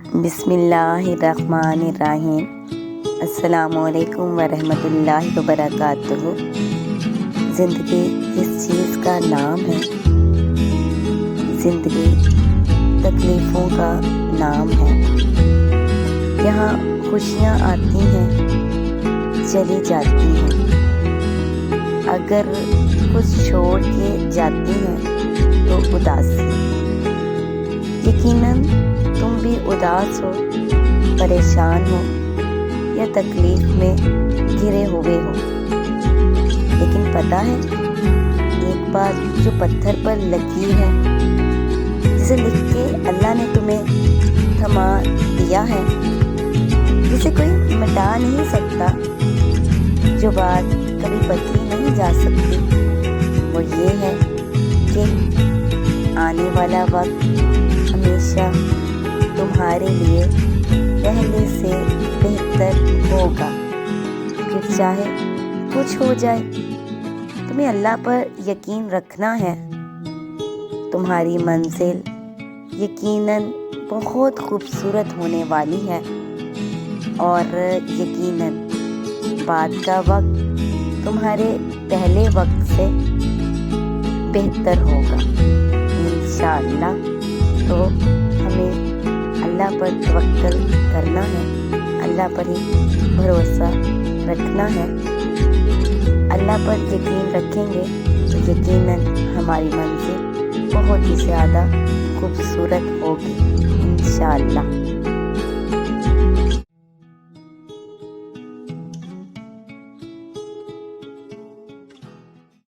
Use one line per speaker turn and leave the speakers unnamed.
بسم اللہ الرحمن الرحیم۔ السلام علیکم ورحمۃ اللہ وبرکاتہ۔ زندگی کس چیز کا نام ہے؟ زندگی تکلیفوں کا نام ہے۔ یہاں خوشیاں آتی ہیں، چلی جاتی ہیں، اگر کچھ چھوڑ کے جاتی ہیں تو اداسی۔ یقیناً تم بھی اداس ہو، پریشان ہو یا تکلیف میں گھرے ہوئے ہو، لیکن پتہ ہے ایک بات جو پتھر پر لکیر ہے، جسے لکھ کے اللہ نے تمہیں تھما دیا ہے، جسے کوئی مٹا نہیں سکتا، جو بات کبھی بدلی نہیں جا سکتی، وہ یہ ہے کہ آنے والا وقت ہمیشہ تمہارے لیے پہلے سے بہتر ہوگا۔ پھر چاہے کچھ ہو جائے، تمہیں اللہ پر یقین رکھنا ہے۔ تمہاری منزل یقیناً بہت خوبصورت ہونے والی ہے، اور یقیناً بعد کا وقت تمہارے پہلے وقت سے بہتر ہوگا انشاءاللہ۔ تو ہمیں اللہ پر توکل کرنا ہے، اللہ پر ہی بھروسہ رکھنا ہے۔ اللہ پر یقین رکھیں گے تو یقیناً ہماری منزل بہت ہی زیادہ خوبصورت ہوگی انشاءاللہ۔